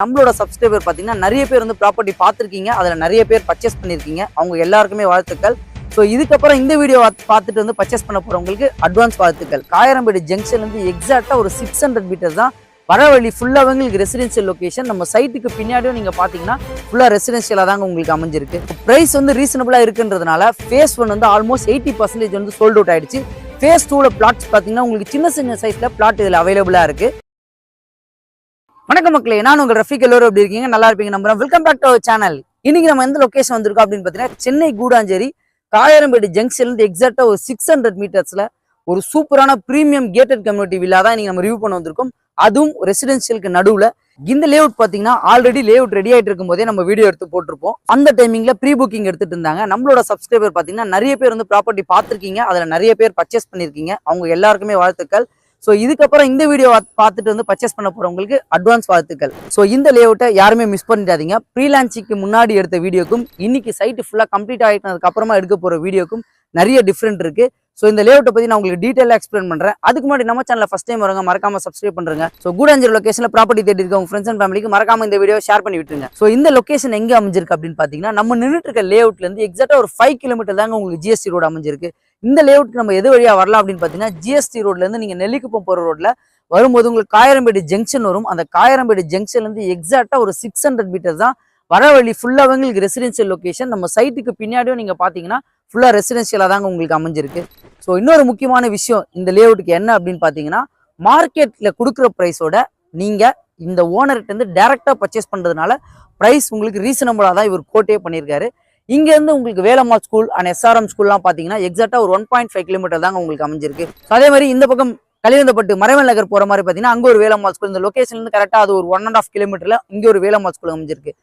நம்மளோட சப்ஸ்கிரைபர் பார்த்தீங்கன்னா நிறைய பேர் வந்து ப்ராப்பர்ட்டி பார்த்துருக்கீங்க, அதில் நிறைய பேர் பர்ச்சேஸ் பண்ணியிருக்கீங்க. அவங்க எல்லாருக்குமே வாழ்த்துக்கள். ஸோ இதுக்கப்புறம் இந்த வீடியோ பார்த்துட்டு வந்து பர்ச்சேஸ் பண்ண போகிறவங்களுக்கு அட்வான்ஸ் வாழ்த்துக்கள். காயரம்பேடு ஜங்ஷன்லேருந்து எக்ஸாக்டாக ஒரு 600 மீட்டர் தான் வர வழி. ஃபுல்லாக உங்களுக்கு ரெசிடென்ஷியல் லொக்கேஷன். நம்ம சைட்டுக்கு பின்னாடியும் நீங்கள் பார்த்தீங்கன்னா ஃபுல்லாக ரெசிடென்ஷியலாக தாங்க உங்களுக்கு அமைஞ்சிருக்கு. ப்ரைஸ் வந்து ரீசனபிளாக இருக்குன்றதுனால ஃபேஸ் 1 வந்து ஆல்மோஸ்ட் 80% வந்து சோல்ட் அவுட் ஆயிடுச்சு. ஃபேஸ் 2ல பிளாட்ஸ் பார்த்தீங்கன்னா உங்களுக்கு சின்ன சின்ன சைஸில் பிளாட் இதில் அவைலபிளாக இருக்குது. வணக்கம் மக்களே, நான் உங்கள் ரஃபீக். எல்லோரும் எப்படி இருக்கீங்க? நல்லா இருப்பீங்க நம்புறேன். Welcome back to our channel. இன்னைக்கு நம்ம எந்த லொகேஷன் வந்திருக்கோம் அப்படின்னு பார்த்தீங்கன்னா சென்னை கூடாஞ்சேரி காயரம்பேடு ஜங்ஷன்லேருந்து எக்ஸாக்டா ஒரு 600 மீட்டர்ஸ்ல ஒரு சூப்பரான பிரீமியம் கேட்டட் கம்யூனிட்டி வில்லா தான் இன்னைக்கு நம்ம ரிவ்யூ பண்ண வந்திருக்கோம். அதுவும் ரெசிடென்ஷியலுக்கு நடுவில். இந்த லேஅவுட் பார்த்தீங்கன்னா ஆல்ரெடி லேஅவுட் ரெடி ஆகிட்டு இருக்கும் போதே நம்ம வீடியோ எடுத்து போட்டிருப்போம். அந்த டைமிங்ல ப்ரீ புக்கிங் எடுத்துட்டு இருந்தாங்க. நம்மளோட சப்ஸ்கிரைபர் பார்த்தீங்கன்னா நிறைய பேர் வந்து ப்ராப்பர்ட்டி பார்த்துருக்கீங்க, அதில் நிறைய பேர் பர்ச்சேஸ் பண்ணியிருக்கீங்க. அவங்க எல்லாருக்குமே வாழ்த்துக்கள். ஸோ இதுக்கப்புறம் இந்த வீடியோ பார்த்துட்டு வந்து பர்ச்சேஸ் பண்ண போறவங்களுக்கு அட்வான்ஸ் வாழ்த்துக்கள். ஸோ இந்த லேஅவுட்டை யாருமே மிஸ் பண்ணிடாதீங்க. ப்ரீ லான்ச்சிங்க்கு முன்னாடி எடுத்த வீடியோக்கும் இன்னைக்கு சைட்டு ஃபுல்லாக கம்ப்ளீட் ஆகிட்டதுக்கு அப்புறமா எடுக்க போற வீடியோக்கும் நிறைய டிஃப்ரெண்ட் இருக்கு. ஸோ இந்த லேஅவுட்டை பற்றி நான் உங்களுக்கு டீட்டெயிலாக எக்ஸ்பிளைன் பண்ணுறேன். அதுக்கு முன்னாடி நம்ம சேனலில் ஃபஸ்ட் டைம் வரவங்க மறக்காம சப்ஸ்கிரைப் பண்ணுங்க. ஸோ கூடாஞ்சேரி லொகேஷனில் ப்ராப்பர்ட்டி தேடி இருக்க உங்க ஃப்ரெண்ட்ஸ் அண்ட் ஃபேமிலிக்கு மறக்காம இந்த வீடியோ ஷேர் பண்ணி விட்டுருங்க. ஸோ இந்த லொகேஷன் எங்கே அமைஞ்சிருக்கு அப்படின்னு பார்த்தீங்கன்னா நம்ம நின்றுட்டு இருக்க லேஅவுட்லேருந்து எக்ஸாக்டா ஒரு 5 கிலோமீட்டர் தாங்க உங்களுக்கு ஜிஎஸ்டி ரோடு அமைஞ்சிருக்கு. இந்த லேஅவுட் நம்ம எது வழியாக வரலாம் அப்படின்னு பார்த்தீங்கன்னா ஜிஎஸ்டி ரோட்லேருந்து நீங்கள் நெல்லிக்குப்பம் போகிற ரோட்டில் வரும்போது உங்களுக்கு காயரம்பேடு ஜங்ஷன் வரும். அந்த காயரம்பேடு ஜங்ஷன்லேருந்து எக்ஸாக்டா ஒரு 600 மீட்டர் தான் வர வழி. ஃபுல்லாக உங்களுக்கு ரெசிடென்ஷியல் லொகேஷன். நம்ம சைட்டுக்கு பின்னாடியும் நீங்கள் பார்த்தீங்கன்னா ஃபுல்லாக ரெசிடென்ஷியலாக தாங்க உங்களுக்கு அமைஞ்சிருக்கு. ஸோ இன்னொரு முக்கியமான விஷயம் இந்த லேஅவுட்டுக்கு என்ன அப்படின்னு பார்த்தீங்கன்னா மார்க்கெட்டில் கொடுக்குற ப்ரைஸோட நீங்கள் இந்த ஓனர்கிட்ட டேரெக்டாக பர்ச்சேஸ் பண்ணுறதுனால ப்ரைஸ் உங்களுக்கு ரீசனபிளாக தான் இவர் கோட்டே பண்ணியிருக்காரு. இங்கேருந்து உங்களுக்கு வேலம்மாள் ஸ்கூல் அண்ட் எஸ்ஆர்எம் ஸ்கூல்லாம் பார்த்தீங்கன்னா எக்ஸாக்டா ஒரு 1.5 கிலோமீட்டர் தாங்க உங்களுக்கு அமைஞ்சிருக்கு. அதே மாதிரி இந்த பக்கம் கலியந்தப்பட்டு மறைவன் நகர் போகிற மாதிரி பார்த்தீங்கன்னா அங்கே ஒரு வேலம்மாள் ஸ்கூல். இந்த லொகேஷன்லேருந்து கரெக்டாக அது ஒரு 1.5 கிலோமீட்டரில் இங்கே ஒரு வேலம்மாள் ஸ்கூல் அமைஞ்சிருக்கு.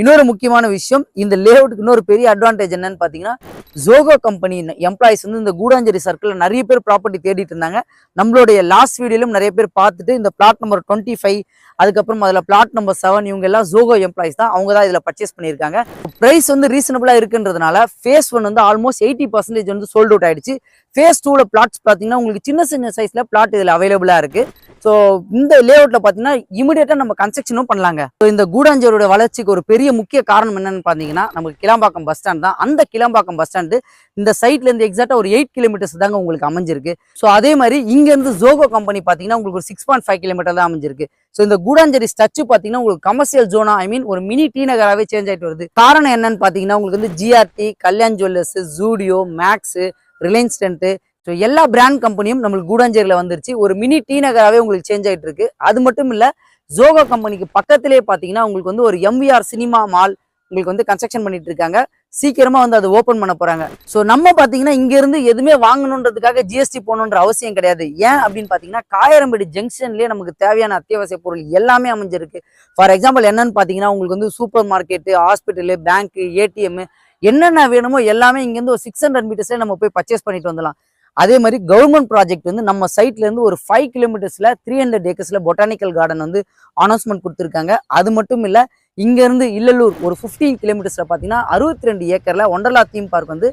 இன்னொரு முக்கியமான விஷயம், இந்த லேஅவுட்டுக்கு இன்னொரு பெரிய அட்வான்டேஜ் என்னன்னு பார்த்தீங்கன்னா ஜோகோ கம்பெனி எம்ப்ளாயிஸ் வந்து இந்த கூடாஞ்சேரி சர்க்கிளில் நிறைய பேர் ப்ராப்பர்ட்டி தேடிட்டு இருந்தாங்க. நம்மளுடைய லாஸ்ட் வீடியோலும் நிறைய பேர் பார்த்துட்டு இந்த பிளாட் நம்பர் 25 அதுக்கப்புறம் அதில் பிளாட் நம்பர் 7 இவங்க எல்லாம் ஜோகோ எம்ப்ளாயிஸ் தான். அவங்க தான் இதில் பர்ச்சேஸ் பண்ணியிருக்காங்க. ப்ரைஸ் வந்து ரீசனபிளாக இருக்குன்றதுனால ஃபேஸ் 1 வந்து ஆல்மோஸ்ட் 80% வந்து சோல்ட் அவுட் ஆயிடுச்சு. ஃபேஸ் 2ல பிளாட்ஸ் பார்த்தீங்கன்னா உங்களுக்கு சின்ன சின்ன சைஸில் பிளாட் இதில் அவைலபிளாக இருக்கு. ஸோ இந்த லேஅவுட்ல பார்த்தீங்கன்னா இமிடியேட்டாக நம்ம கன்ஸ்ட்ரக்ஷனும் பண்ணலாங்க. ஸோ இந்த கூடாஞ்சேரியோட வளர்ச்சிக்கு ஒரு பெரிய முக்கிய காரணம் என்னன்னு பார்த்தீங்கன்னா நமக்கு கிளாம்பாக்கம் பஸ் ஸ்டாண்ட் தான். அந்த கிளாம்பாக்கம் பஸ் ஸ்டாண்டு இந்த சைட்லேருந்து எக்ஸாக்டா ஒரு 8 கிலோமீட்டர்ஸ் தாங்க உங்களுக்கு அமைஞ்சிருக்கு. ஸோ அதே மாதிரி இங்கேருந்து ஜோகோ கம்பெனி பார்த்தீங்கன்னா உங்களுக்கு ஒரு 6.5 கிலோமீட்டர் தான் அமைஞ்சிருக்கு. ஸோ இந்த கூடாஞ்சேரி ஸ்ட்ரச் பார்த்தீங்கன்னா உங்களுக்கு கமர்ஷியல் ஜோனா ஒரு மினி டி நகராகவே சேஞ்ச் ஆகிட்டு வருது. காரணம் என்னன்னு பார்த்தீங்கன்னா உங்களுக்கு வந்து ஜிஆர்டி, கல்யாண் ஜுவல்லர்ஸ், ஜூடியோ, மேக்ஸ், ரிலையன்ஸ் டென்ட், ஸோ எல்லா பிராண்ட் கம்பெனியும் நம்மளுக்கு கூடாஞ்சேரியில் வந்துருச்சு. ஒரு மினி டி நகராகவே உங்களுக்கு சேஞ்ச் ஆகிட்டு இருக்கு. அது மட்டும் இல்லை, ஜோகோ கம்பெனிக்கு பக்கத்திலே பார்த்தீங்கன்னா உங்களுக்கு வந்து ஒரு எம்விஆர் சினிமா மால் உங்களுக்கு வந்து கன்ஸ்ட்ரக்ஷன் பண்ணிட்டு இருக்காங்க. சீக்கிரமா வந்து அதை ஓப்பன் பண்ண போறாங்க. ஸோ நம்ம பார்த்தீங்கன்னா இங்க இருந்து எதுவுமே வாங்கணுன்றதுக்காக ஜிஎஸ்டி போகணுன்ற அவசியம் கிடையாது. ஏன் அப்படின்னு பார்த்தீங்கன்னா காயரம்பேடு ஜங்ஷன்லேயே நமக்கு தேவையான அத்தியாவசிய பொருள் எல்லாமே அமைஞ்சிருக்கு. ஃபார் எக்ஸாம்பிள் என்னன்னு பார்த்தீங்கன்னா உங்களுக்கு வந்து super market, hospital, bank, ATM என்னென்ன வேணுமோ எல்லாமே இங்கேருந்து ஒரு 600 மீட்டர்ஸ்ல நம்ம போய் பர்ச்சேஸ் பண்ணிட்டு வந்துடலாம். அதே மாதிரி கவர்மெண்ட் ப்ராஜெக்ட் வந்து நம்ம சைட்ல இருந்து ஒரு 5 கிலோமீட்டர்ஸ்ல 300 ஏக்கர்ஸ்ல பொட்டானிக்கல் கார்டன் வந்து அனௌன்ஸ்மெண்ட் கொடுத்துருக்காங்க. அது மட்டும் இல்ல இங்க இருந்து இல்லலூர் ஒரு 15 கிலோமீட்டர்ஸ்ல பாத்தீங்கன்னா 62 ஏக்கர்ல ஒண்டர்லா தீம் பார்க் வந்து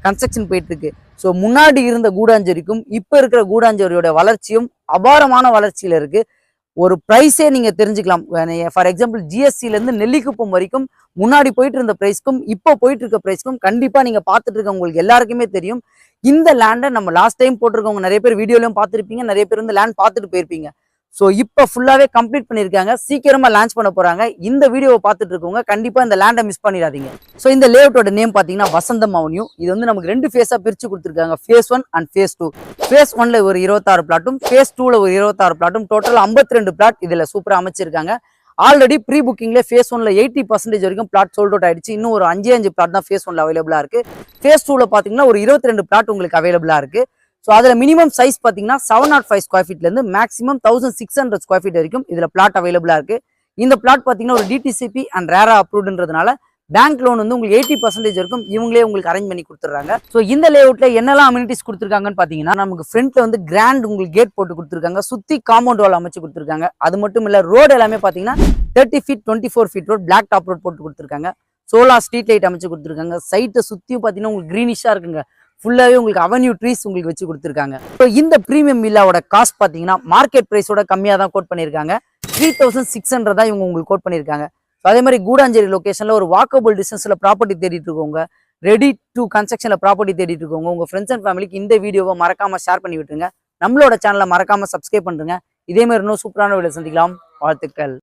கன்ஸ்ட்ரக்ஷன் போயிட்டு இருக்கு. ஸோ முன்னாடி இருந்த கூடாஞ்சேரிக்கும் இப்ப இருக்கிற கூடாஞ்சேரியோட வளர்ச்சியும் அபாரமான வளர்ச்சியில இருக்கு. ஒரு ப்ரைஸே நீங்க தெரிஞ்சுக்கலாம். ஃபார் எக்ஸாம்பிள் ஜிஎஸ்டில இருந்து நெல்லிக்குப்பம் வரைக்கும் முன்னாடி போயிட்டு இருந்த ப்ரைஸ்க்கும் இப்போ போயிட்டு இருக்க ப்ரைஸ்க்கும் கண்டிப்பா நீங்க பார்த்துட்டு இருக்க உங்களுக்கு எல்லாருக்குமே தெரியும். இந்த லேண்டை நம்ம லாஸ்ட் டைம் போட்டிருக்கவங்க நிறைய பேர் வீடியோலையும் பார்த்துருப்பீங்க, நிறைய பேர் வந்து லேண்ட் பார்த்துட்டு போயிருப்பீங்க. ஸோ இப்போ ஃபுல்லாவே கம்ப்ளீட் பண்ணியிருக்காங்க. சீக்கிரமா லான்ச் பண்ண போறாங்க. இந்த வீடியோவை பார்த்துட்டு இருக்கவங்க கண்டிப்பா இந்த லேண்டை மிஸ் பண்ணிடாதீங்க. ஸோ இந்த லேஅவுட்டோட நேம் பார்த்தீங்கன்னா வசந்தம் அவென்யூ. இது வந்து நமக்கு 2 ஃபேஸா பிரிச்சு கொடுத்துருக்காங்க, ஃபேஸ் 1 அண்ட் ஃபேஸ் 2. ஃபேஸ் 1ல ஒரு 26 பிளாட்டும் ஃபேஸ் 2ல ஒரு 26 பிளாட்டும் டோட்டல் 52 பிளாட் இதுல சூப்பரா அமைச்சிருக்காங்க. ஆல்ரெடி ப்ரீ புக்கிங்ல ஃபேஸ் 1ல 80% வரைக்கும் பிளாட் சோல்ட் அவுட் ஆயிடுச்சு. இன்னும் ஒரு 5 பிளாட் தான் ஃபேஸ் 1ல அவைலபிளா இருக்கு. ஃபேஸ் 2ல பாத்தீங்கன்னா ஒரு 22 பிளாட் உங்களுக்கு அவைலபிளா இருக்கு. ஸோ அதில் மினிமம் சைஸ் பார்த்தீங்கன்னா 705 ஸ்கொயர் ஃபீட்லேருந்து மேக்ஸிமம் 1600 ஸ்கொயர் ஃபீட் வரைக்கும் இதில் பிளாட் அவைலபிளாக இருக்குது. இந்த பிளாட் பார்த்தீங்கன்னா ஒரு டிடிசிபி அண்ட் ரேரா அப்ரூவ்டுன்றதுனால பேங்க் லோன் வந்து உங்களுக்கு 80% வரைக்கும் இவங்களே உங்களுக்கு அரேஞ்ச் பண்ணி கொடுத்துட்றாங்க. ஸோ இந்த லேஅவுட்டில் என்னெல்லாம் அம்யூனிட்டிஸ் கொடுத்துருக்காங்கன்னு பார்த்தீங்கன்னா நமக்கு ஃப்ரண்ட்ல வந்து கிராண்ட் உங்களுக்கு கேட் போட்டு கொடுத்துருக்காங்க, சுற்றி காம்பவுண்ட் வால் அமைச்சு கொடுத்துருக்காங்க. அது மட்டும் இல்லை ரோடு எல்லாமே பார்த்தீங்கன்னா 30 feet 24 feet road black top road போட்டு கொடுத்துருக்காங்க. சோலார் ஸ்ட்ரீட் லைட் அமைச்சு கொடுத்துருக்காங்க. சைட்டை சுற்றியும் பார்த்தீங்கன்னா உங்களுக்கு க்ரீனிஷாக இருக்குங்க. ஃபுல்லாவே உங்களுக்கு அவென்யூ ட்ரீஸ் உங்களுக்கு வச்சு கொடுத்துருக்காங்க. ஸோ இந்த பிரீமியம் வில்லாவோட காஸ்ட் பார்த்தீங்கன்னா மார்க்கெட் பிரைஸோட கம்மியாக தான் கோட் பண்ணியிருக்காங்க. 3600 தான் இவங்க உங்களுக்கு கோட் பண்ணியிருக்காங்க. அதே மாதிரி கூடாஞ்சேரி லொகேஷன்ல ஒரு வாக்கபிள் டிஸ்டன்ஸ்ல ப்ராப்பர்ட்டி தேடிட்டு இருக்கவங்க, ரெடி டு கன்ஸ்ட்ரக்ஷன்ல ப்ராப்பர்ட்டி தேடிட்டு இருக்கவங்க, உங்க ஃப்ரெண்ட்ஸ் அண்ட் ஃபேமிலிக்கு இந்த வீடியோவை மறக்காம ஷேர் பண்ணி விட்டுருங்க. நம்மளோட சேனலை மறக்காம சப்ஸ்கிரைப் பண்ணுங்க. இதே மாதிரி இன்னும் சூப்பரான வீடியோ சந்திக்கலாம். வாழ்த்துக்கள்.